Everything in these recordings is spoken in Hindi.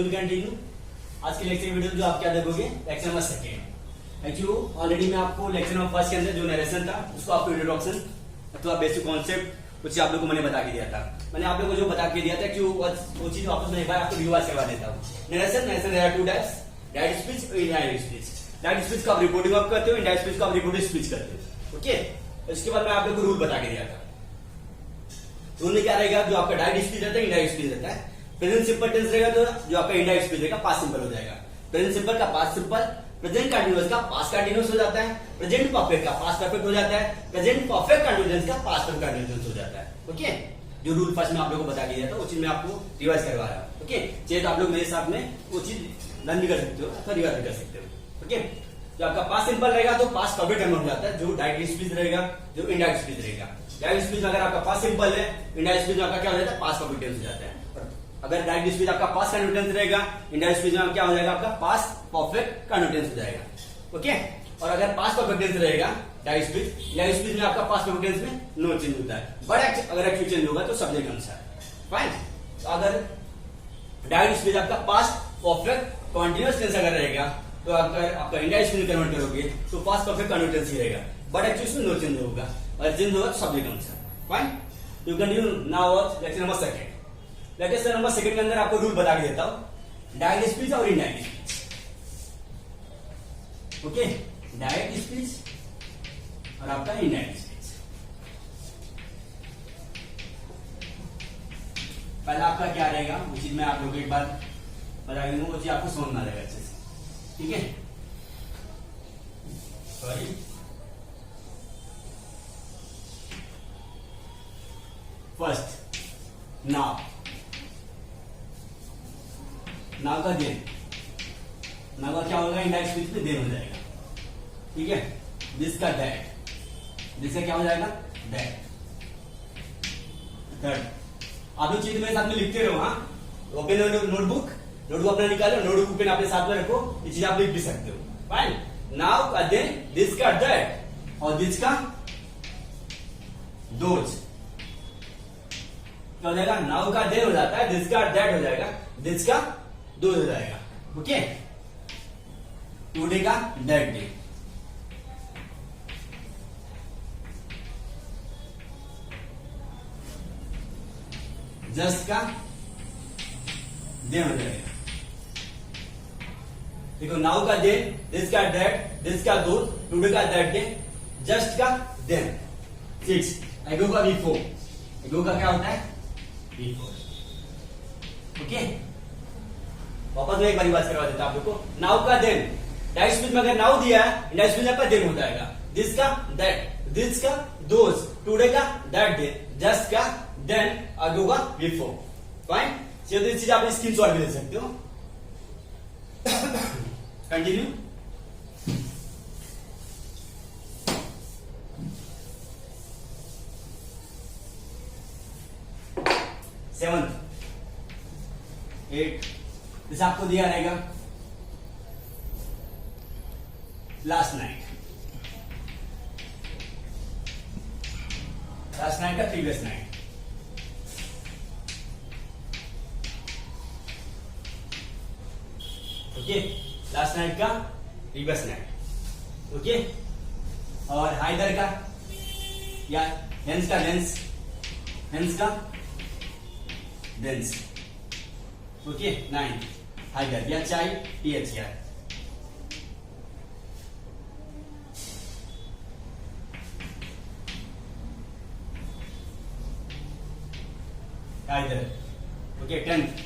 वी कंटिन्यू आज के लेक्चर वीडियो जो आप क्या देखोगे lecture number second. Actually already मैं आपको लेक्चर नंबर फर्स्ट के अंदर जो नरेशन था उसको आपको इंट्रोडक्शन अथवा बेसिक कॉन्सेप्ट कुछ आप लोगों को मैंने बता के दिया था। मैंने आप लोगों को जो बता के दिया था कि वो चीज वापस मैं एक बार आपको रिवाइज करवा देता हूँ। Narration there are two types, direct speech और इनडायरेक्ट स्पीच। डायरेक्ट स्पीच को आप रिपोर्टिंग आप करते हो, इनडायरेक्ट स्पीच को आप रिपोर्टिव स्पीच करते हो। ओके, इसके बाद मैं आप लोगों को रूल बता के दिया था। रूल में क्या रहेगा, जो आपका डायरेक्ट स्पीच रहता है इनडायरेक्ट स्पीच रहता है। प्रेजेंट सिंपल टेंस रहेगा तो जो आपका इनडायरेक्ट स्पीच रहेगा पास्ट सिंपल हो जाएगा। प्रेजेंट सिंपल का पास्ट सिंपल, प्रेजेंट कंटीन्यूअस का पास्ट कंटीन्यूअस हो जाता है, प्रेजेंट परफेक्ट का पास्ट परफेक्ट हो जाता है, प्रेजेंट परफेक्ट कंटीन्यूअस का पास्ट परफेक्ट कंटीन्यूअस हो जाता है। ओके, जो रूल फर्स्ट में आप लोगों को बता दिया था वो चीज मैं आपको रिवाइज करवा रहा हूँ। ओके, चाहिए तो आप लोग मेरे साथ में वो चीज लर्न भी कर सकते हो अथवा रिवाइज भी कर सकते हो। ओके, जो आपका पास्ट सिंपल रहेगा तो पास्ट परफेक्ट कन्वर्ट हो जाता है, जो डायरेक्ट स्पीच रहेगा, जो इनडायरेक्ट स्पीच रहेगा। डायरेक्ट स्पीच अगर आपका पास्ट सिंपल है, इनडायरेक्ट स्पीच में आपका क्या हो जाता है, पास्ट परफेक्ट टेंस हो जाता है। अगर डायरेक्ट स्पीच आपका पास्ट कंटीन्यूअस रहेगा, इनडायरेक्ट स्पीच में क्या हो जाएगा, आपका पास्ट परफेक्ट कंटीन्यूअस हो जाएगा। ओके, और अगर पास्ट परफेक्ट टेंस रहेगा डायरेक्ट स्पीच में आपका पास्ट परफेक्ट टेंस में नो चेंज होता है, बट अगर एक्चुअल चेंज होगा तो सब्जेक्ट अनुसार। फाइन, तो अगर डायरेक्ट स्पीच आपका पास्ट परफेक्ट कंटीन्यूअस टेंस अगर रहेगा तो अगर आपका इनडायरेक्ट स्पीच कन्वर्ट करोगे तो पास्ट परफेक्ट कंटीन्यूअस ही रहेगा, बट एक्चुअल नो चेंज होगा, और चेंज होगा तो सब्जेक्ट अनुसार। Fine, you continue now lecture number second. Lecture number second के अंदर आपको रूल बता के देता हूं, डायरेक्ट स्पीच और indirect speech. Okay, direct speech और आपका इनडायरेक्ट स्पीच। पहला आपका क्या रहेगा वो चीज मैं आप लोगों को एक बार बता दूंगा, वो चीज आपको समझ में आ जाएगा अच्छे से। ठीक है, सॉरी, फर्स्ट नाउ, नाउ का देन, नाउ का क्या होगा, इंडायरेक्ट स्पीच में देन हो जाएगा। ठीक है, दिस का दैट, दिस का क्या हो जाएगा, दैट। थर्ड, आप लोग चीज मेरे साथ में लिखते रहो। हाँ, ओपन नोटबुक, नोटबुक अपना निकालो, नोटबुक पेन अपने साथ में रखो, ये चीज आप लिख भी सकते हो। फाइन, नाउ का देन, दिस का दैट, और दिस का दोज। क्या हो जाएगा, नाउ का देन हो जाता है, दिस का दैट हो जाएगा, दिस का दोज हो जाएगा। ओके, टुडे का दैट डे, जस्ट का देन हो जाएगा। देखो, नाउ का देन, दिस का दैट, दिस का दोज, टुडे का दैट डे, जस्ट का देन। 6, एगो का बिफोर, एगो का क्या होता है, बिफोर। ओके, वापस मैं एक बार रिवाइज करवा देता हूं आप लोग को। नाउ का देन, डायरेक्ट स्पीच में अगर नाउ दिया है, इंडायरेक्ट स्पीच में आपका देन हो जाएगा। दिस का दैट, दिस का दोज, टुडे का दैट डे, जस्ट का देन, आगे होगा बिफोर। फाइन, ये चीज आप स्क्रीनशॉट भी ले सकते हो। कंटिन्यू। सेवंथ, 8, जैसे आपको दिया रहेगा लास्ट नाइट, लास्ट नाइट का previous night. Okay, last night का प्रीवियस नाइट। ओके, और हाइदर का या हेंस का लेंस, हेंस का देंस। ओके, 9, हाइदर या चाय THR। Haider. Okay, 10th,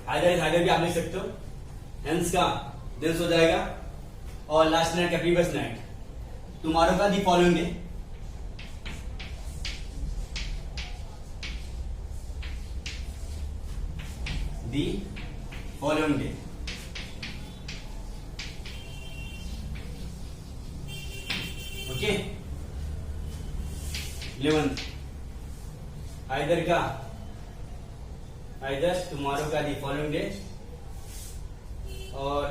Haider भी आप लिख सकते हो, हेंस का देंस हो जाएगा, और लास्ट नाइट का प्रीवियस नाइट, टुमारो का the following day, the following day. Okay, 11th, either का, आइदर टुमारो का दी फॉलोइंग डे, और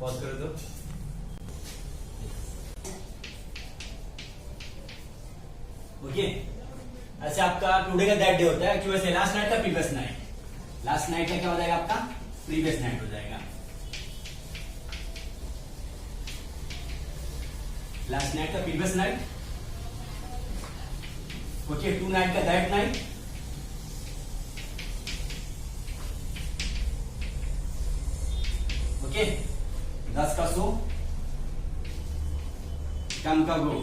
पॉज कर दो। ओके, ऐसे आपका टुडे का दैट डे होता है, क्यों ऐसे लास्ट नाइट का प्रीवियस नाइट, लास्ट नाइट का क्या हो जाएगा आपका प्रीवियस नाइट हो जाएगा, लास्ट नाइट का previous night. Okay, tonight का दैट नाइट, ओके, 10 का सो, कम का गो।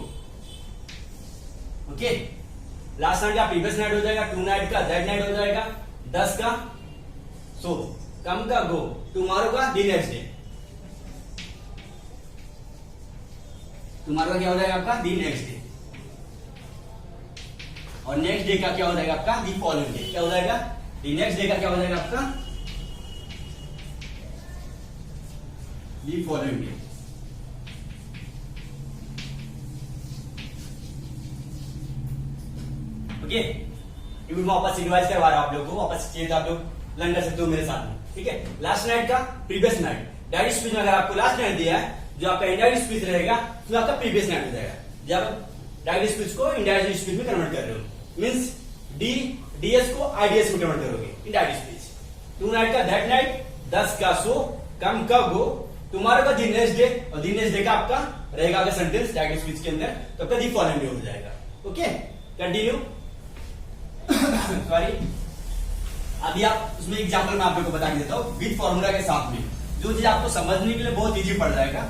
ओके, लास्ट नाइट का प्रीवियस नाइट हो जाएगा, टू नाइट का दैट नाइट हो जाएगा, 10 का सो, कम का गो, टुमारो का दी नेक्स्ट डे, टुमारो का क्या हो जाएगा आपका दी नेक्स्ट डे, और नेक्स्ट डे का क्या हो जाएगा आपका दी फॉलोइंग डे, क्या हो जाएगा दी नेक्स्ट डे का क्या हो जाएगा आपका दी फॉलोइंग डे। ओके, मैं वापस रिवाइज करवा रहा हूं आप लोगों को, वापस चेंज आप लोग लर्न कर सकते हो मेरे साथ में, ठीक है। लास्ट नाइट का प्रीवियस नाइट, डायरेक्ट स्पीच में अगर आपको लास्ट नाइट दिया है, जो आपका इनडायरेक्ट स्पीच रहेगा तो आपका प्रीवियस नाइट हो जाएगा। जब डायरेक्ट स्पीच को इनडायरेक्ट स्पीच में कन्वर्ट कर रहे हो, मींस डीएस को आईडीएस में कन्वर्ट करोगे, इनडायरेक्ट स्पीच। टू नाइट का दैट नाइट, 10 का सो, कम का गो, तुम्हारे का दी नेक्स्ट डे, और दी नेक्स्ट डे का आपका रहेगा अगर सेंटेंस डायरेक्ट स्पीच के अंदर, तो आपका दी फॉलोइंग डे हो जाएगा। Okay, continue. सॉरी, अभी आप उसमें एग्जांपल मैं आप लोगों को बता के देता हूं विद फॉर्मूला के साथ में, जो चीज आपको समझने के लिए बहुत इजी पड़ जाएगा,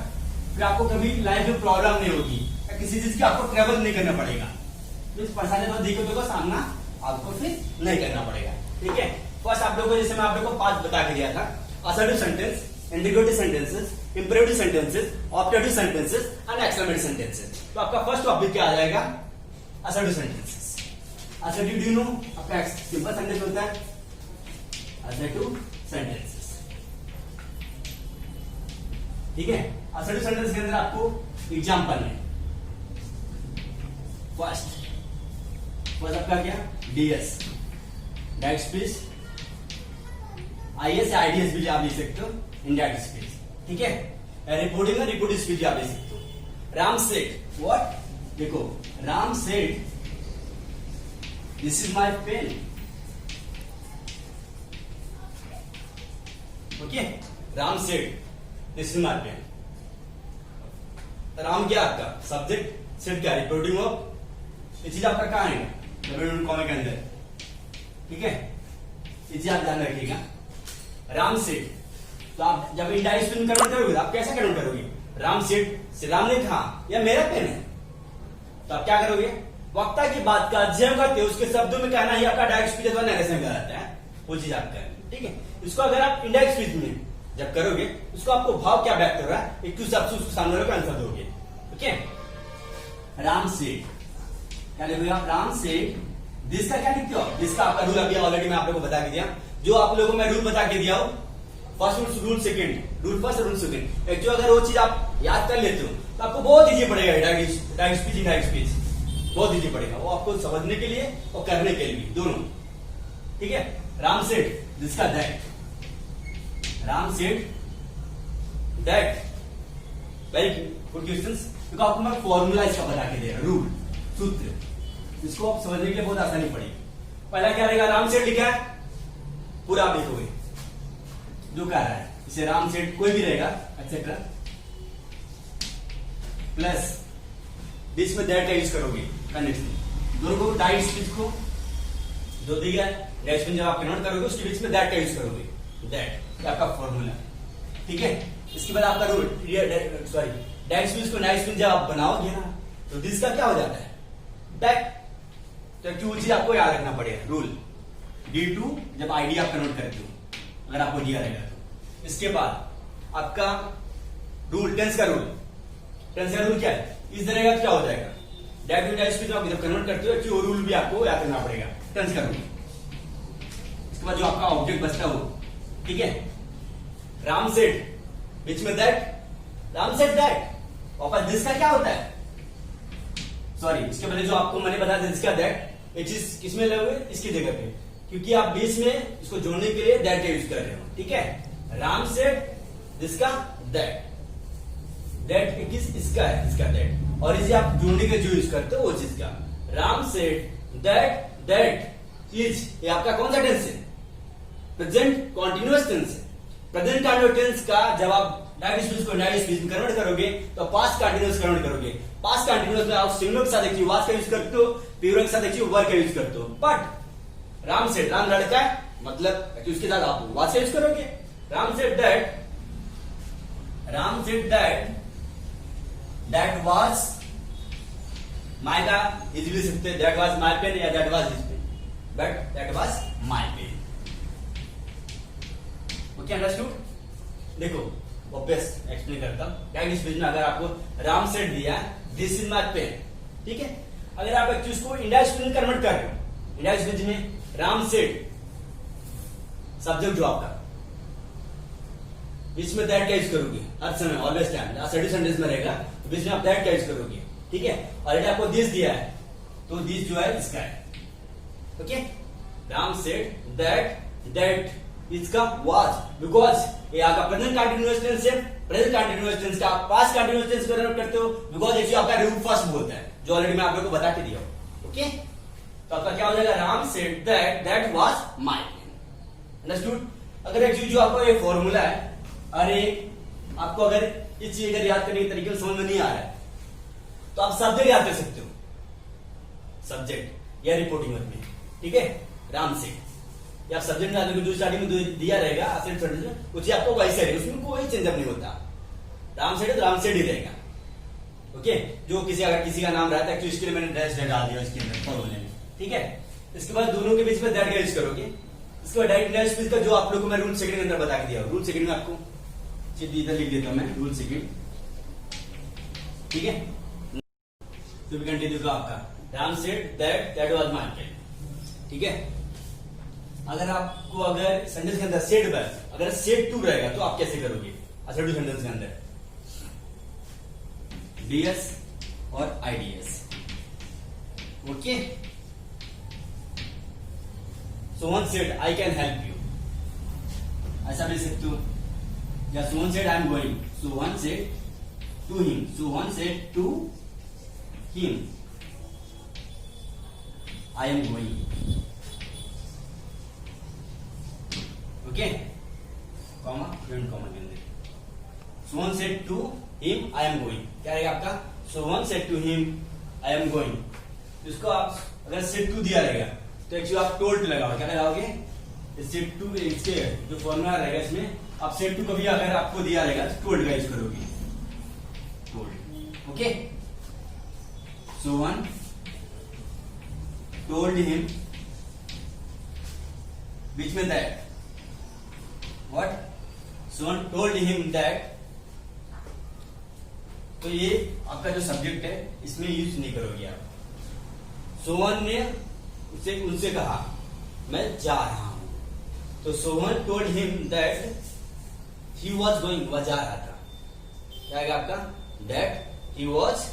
फिर आपको कभी लाइफ में प्रॉब्लम नहीं होगी, किसी चीज की आपको ट्रेवल नहीं करना पड़ेगा, परेशानी और दिक्कतों का सामना आपको फिर नहीं करना पड़ेगा, ठीक है। फर्स्ट आप लोगों को, जैसे मैं आप लोगों को 5 बता के दिया था, assertive sentence, integrative sentences, imperative sentences, objective sentences and exclamatory sentences. तो आपका फर्स्ट टॉपिक क्या आ जाएगा, assertive sentences. Assertive do you know, आपका सिंपल सेंटेंस होता है असर्टिव सेंटेंसेस, ठीक है। असर्टिव सेंटेंस के अंदर आपको एग्जांपल है, फर्स्ट आपका क्या डीएस, डायरेक्ट स्पीच, आईएस या आईडीएस भी आप लिख सकते हो, इनडायरेक्ट स्पीच, ठीक है। रिपोर्टिंग और रिपोर्टिव स्पीच आप लिख सकते हो। राम सेड व्हाट, देखो Ram said this is my pen, okay, Ram said this is my pen. Ram क्या आपका सब्जेक्ट, सेड क्या रिपोर्टिंग ऑफ, ये चीज आपका कहां है कॉमा के अंदर, ठीक है, ये चीज आप ध्यान रखिएगा। राम सेड, तो आप जब इनडायरेक्ट स्पीच में कन्वर्ट करोगे आप कैसे कन्वर्ट करोगे, राम सेड से राम ने कहा या मेरा पेन है, तो आप क्या करोगे, वक्ता की बात का अध्ययन करते उसके शब्दों में कहना ही आपका डायरेक्ट स्पीच अथवा नरेशन कहलाता है, वो चीज आप करें, ठीक है। इसको अगर आप इनडायरेक्ट स्पीच में जब करोगे, उसको आपको भाव क्या व्यक्त कर रहा है, एक शब्द से उसको सामने वाले को आंसर दोगे, ओके। राम सेड क्या लिखोगे आप, राम सेड, दिस का क्या लिखते हो, दिस का आपका रूल अभी ऑलरेडी मैं आप लोगों को बता के दिया, जो आप लोगों को मैं रूल बता के दिया हूं, first rule second rule, first rule second, एक जो अगर वो चीज आप याद कर लेते हो तो आपको बहुत इजी पड़ेगा डायरेक्ट स्पीच, इनडायरेक्ट स्पीच बहुत इजी पड़ेगा, वो आपको समझने के लिए और करने के लिए दोनों, ठीक है। राम सेड दिस का that, Ram said that, very good questions, क्योंकि आपको मैं फॉर्मूला इसका बता के दे रहा, रूल, सूत्र, इसको आप समझने के लिए बहुत आसानी पड़ेगी। पहला क्या रहेगा, राम सेठ लिखा है, पूरा आप लिखोगे जो कह रहा है, इसे राम सेठ कोई भी रहेगा एक्सेट्रा, प्लस बीच में दैट का यूज करोगे, कनेक्ट दोनों को डायरेक्ट स्पीच को जो दिया है डायरेक्ट स्पीच जब आप कन्वर्ट करोगे उसके बीच में दैट का यूज करोगे, दैट आपका फॉर्मूला, ठीक है। इसके बाद आपका रूल, सॉरी डायरेक्ट स्पीच को नाइट स्पीच जब आप बनाओगे ना, तो दिस का क्या हो जाता है दैट, तो क्यों चीज आपको याद रखना पड़ेगा, रूल D2 जब आईडी आप कन्वर्ट करते हो, अगर आपको दिया रहेगा तो। इसके बाद आपका रूल, टेंस का रूल, टेंस का रूल क्या है, इस तरह का क्या हो जाएगा, डायरेक्ट डायरेक्ट स्पीच आप जब कन्वर्ट करते हो कि रूल भी आपको याद करना पड़ेगा, टेंस का रूल। इसके बाद जो आपका ऑब्जेक्ट बचता हो, ठीक है, राम सेड, बीच में दैट, राम सेड दैट, वापस दिस का क्या होता है, सॉरी इसके पहले जो आपको मैंने बताया दिस का दैट, ये चीज किसमें लगे, इसकी जगह पे, क्योंकि आप बीच में इसको जोड़ने के लिए दैट का यूज कर रहे हो, ठीक है। राम सेड दिस का दैट, दैट किस इसका है, इसका दैट, और इसे आप जोड़ने के जो यूज करते हो वो चीज का, Ram said that that is, ये आपका कौन सा टेंस है? प्रेजेंट कॉन्टिन्यूअस टेंस है। प्रेजेंट कॉन्टिन्यूअस टेंस का जब आप डायरेक्ट स्पीच को इनडायरेक्ट स्पीच में कन्वर्ट करोगे तो पास्ट कंटिन्यूअस कन्वर्ट करोगे। पास्ट कंटिन्यूअस में आप सिंगुलर के साथ एक वाज का यूज करते हो, प्लूरल के साथ एक वर का यूज करते हो। बट राम सेड, राम लड़का है, मतलब उसके साथ आप वाज का यूज करोगे। Ram said that, Ram said that, that was my का इजीली सकते, दैट वाज माय पेन या that was his pen, but that was my pen. Okay, understood? देखो ऑब्वियस एक्सप्लेन करता हूं। डायरेक्ट स्पीच में अगर आपको राम सेड दिया दिस इज माय पेन, ठीक है, अगर आप एक चीज को इंडायरेक्ट स्पीच में कन्वर्ट कर रहे हो, इंडायरेक्ट स्पीच में राम सेड सब्जेक्ट जो आपका, बीच में दैट का यूज करोगे हर समय, ऑलवेज टाइम, असर्टिव सेंटेंस में रहेगा तो बीच में आप दैट का यूज करोगे, ठीक है। और यदि आपको दिस दिया है तो दिस जो है इसका है। Okay, Ram said that, that इसका वाज, बिकॉज ये आपका प्रेजेंट कंटीन्यूअस टेंस है। प्रेजेंट कंटीन्यूअस टेंस का आप पास्ट कंटीन्यूअस टेंस कन्वर्ट करते हो, बिकॉज एक्चुअली आपका रूट फर्स्ट बोलता है, जो ऑलरेडी मैं आप लोगों को बता के दिया हूं। ओके, तो आपका क्या हो जाएगा? Ram said that, that was my pen. Understood? अगर एक्चुअली जो आपका ये फॉर्मूला है, अरे आपको अगर इस चीज अगर याद करने के तरीके समझ में नहीं आ रहा है तो आप सब्जेक्ट याद कर सकते हो, सब्जेक्ट या रिपोर्टिंग में, ठीक है। राम सेड या सब्जेक्ट में जो स्टार्टिंग में दिया रहेगा उसे आपको वैसे रहेगा, उसमें कोई चेंजअप नहीं होता। राम सेड तो राम सेड ही रहेगा। ओके, जो किसी अगर किसी का नाम रहता है, इसके लिए मैंने डैश डाल दिया इसके अंदर फॉर्मूले में, ठीक है। इसके बाद दोनों के बीच में दैट का यूज करोगे। इसके बाद डायरेक्ट इंडायरेक्ट स्पीच का जो आप लोगों को मैं रूल सेकंड के अंदर बता के दिया, रूल सेकंड में आपको इधर लिख देता हूं मैं, रूल सेकंड, ठीक है। तो भी कंटिन्यू का आपका Ram said that, that was my pen, ठीक है। अगर आपको अगर सेंटेंस के अंदर सेड वर्ब, अगर सेड टू रहेगा तो आप कैसे करोगे? असर्टिव सेंटेंस के अंदर डीएस और IDS. Okay, Sohan said I can help you, ऐसा भी सकते हो। या Sohan said I am going, Sohan said to him, Sohan said to him I am going. Okay, comma friend comma के अंदर Sohan said to him I am going, क्या रहेगा आपका? Sohan said to him I am going. इसको आप अगर सेड टू दिया रहेगा तो एक्चुअली आप टोल्ड लगाओगे, क्या लगाओगे? सेड टू, इसके जो फॉर्मूला रहेगा इसमें आप सेड टू कभी अगर आपको दिया रहेगा तो टोल्ड का यूज करोगे, told. Okay, Sohan told him, बीच में that, What? Someone told him that। तो ये आपका जो सब्जेक्ट है इसमें यूज नहीं करोगे आप। सोहन ने उनसे कहा मैं जा रहा हूं, तो Sohan told him that he was going, वह जा रहा था, क्या आएगा आपका? That he was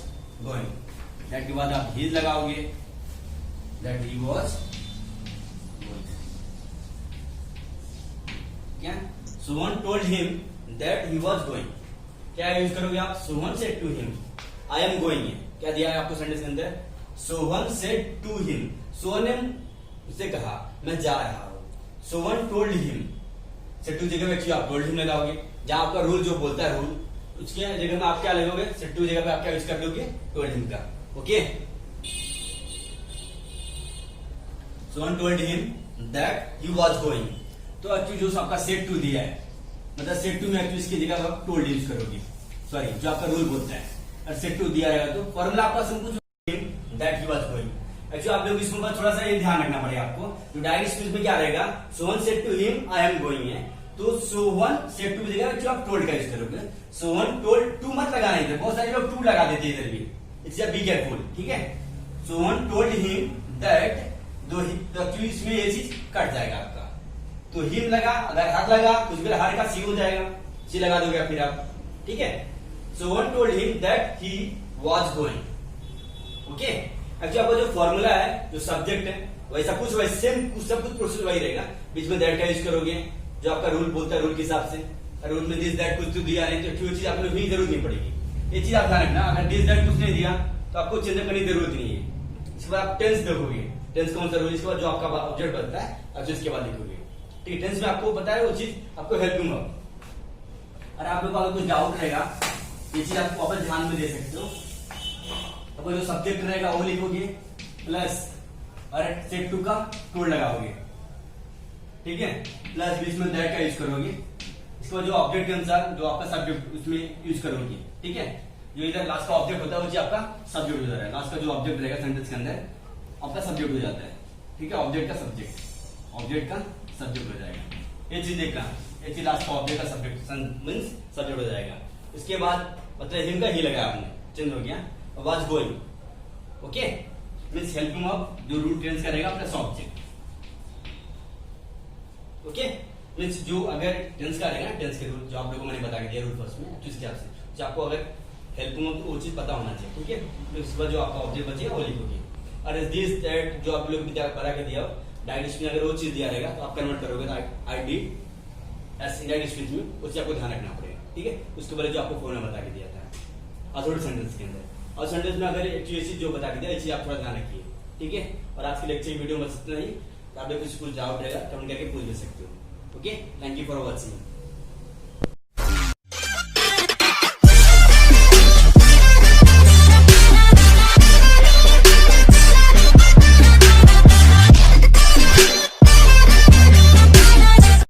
going. That के बाद आप ही लगाओगे, दैट ही वॉज गोइंग। क्या? Sohan told him that he was going, क्या यूज करोगे आप? Sohan said to him I am going है, क्या दिया है आपको सेंटेंस के अंदर? Sohan said to him, Sohan ने उससे कहा मैं जा रहा हूं। Sohan told him, said to जगह पे आप टोल्ड हिम लगाओगे, जहां आपका रूल जो बोलता है रूल, उसके जगह में आप क्या लगोगे? सेड टू जगह पे आप क्या यूज कर दोगे? टोल्ड हिम का। Okay, Sohan told him that he was going. तो एक्चुअली जो आपका सेड टू दिया है, मतलब सेड टू में एक्चुअली इसकी जगह आप टोल्ड यूज करोगे, सॉरी जो आपका रूल बोलता है। और सेड टू दिया रहेगा तो फॉर्मूला आपका सब कुछ that he was going. Actually आप लोग इसमें थोड़ा सा ये ध्यान रखना पड़ेगा आपको, जो डायरेक्ट स्पीच में क्या रहेगा? Sohan said to him I am going है, तो सोहन सेड टू की जगह एक्चुअली आप टोल्ड का यूज करोगे। सोहन टोल्ड, टू मत लगाना इधर, बहुत सारे लोग टू लगा देते इधर भी, इसलिए बी केयरफुल, ठीक है। सोहन टोल्ड हिम दैट, तो एक्चुअली इसमें ये चीज कट जाएगा आपका, तो हिम लगा, अगर हर लगा कुछ भी हर का सी हो जाएगा, सी लगा दोगे फिर आप, ठीक है। Sohan told him that he was going. Okay, actually आपका जो फॉर्मूला है, जो सब्जेक्ट है, वैसा कुछ वैसे सेम कुछ सब कुछ प्रोसेस वही रहेगा, बीच में दैट का यूज करोगे, जो आपका रूल बोलता है रूल के हिसाब से। रूल में दिस दैट कुछ तो दिया नहीं तो चीज आप लोग भी जरूरत नहीं पड़ेगी, ये चीज आप ध्यान रखना। अगर दिस दैट कुछ नहीं दिया तो आपको चेंज करने की जरूरत नहीं है। इसके बाद आप टेंस देखोगे, टेंस कौन सा रोल, इसके बाद जो आपका ऑब्जेक्ट बनता है आप इसके बाद लिखोगे। ठीक है, टेंस में आपको पता है वो चीज आपको हेल्प दूंगा। अरे आप लोग को अगर कुछ डाउट रहेगा ये चीज आप वापस ध्यान में दे सकते हो। तो जो सब्जेक्ट रहेगा वो लिखोगे प्लस और सेट टू का टूल लगाओगे, ठीक है, प्लस बीच में दैट का यूज करोगे। इसके बाद जो ऑब्जेक्ट के अनुसार जो आपका सब्जेक्ट उसमें यूज करोगे, ठीक है। जो इधर लास्ट का ऑब्जेक्ट होता है वो चीज आपका सब्जेक्ट हो जाता है। लास्ट का जो ऑब्जेक्ट रहेगा सेंटेंस के अंदर आपका सब्जेक्ट हो जाता है, ठीक है। ऑब्जेक्ट का सब्जेक्ट, ऑब्जेक्ट का सब्जेक्ट हो जाएगा। ये चीज देखना, ये चीज लास्ट का ऑब्जेक्ट का सब्जेक्ट मींस सब्जेक्ट हो जाएगा। इसके बाद मतलब हिम का ही लगाया आपने, चेंज हो गया। Was going, okay, means helping of जो रूट टेंस करेगा प्लस ऑब्जेक्ट, ओके। मींस जो अगर टेंस का रहेगा टेंस के रूल जो आप लोगों को मैंने बता के दिया रूल फर्स्ट में, तो इसके आपसे आपको अगर हेल्पिंग ऑफ तो वो चीज पता होना चाहिए, ठीक है। तो इसके बाद जो आपका ऑब्जेक्ट बचेगा वो लिखोगे। और दिस दैट जो आप लोग बता के दिया डायरेक्ट में अगर वो चीज दिया रहेगा तो आप कन्वर्ट करोगे तो I did S indirect speech में, उससे आपको ध्यान रखना पड़ेगा, ठीक है। उसके बाद जो आपको फोन में बता के दिया था अथॉरिटी सेंटेंस के अंदर, और सेंटेंस में अगर एक चीज जो बता के दिया ये चीज आप थोड़ा ध्यान रखिए, ठीक है। और आज के लेक्चर वीडियो में बस इतना ही। तो आप लोग स्कूल जाओ रहेगा कमेंट करके पूछ ले सकते हो, okay. Thank you for watching.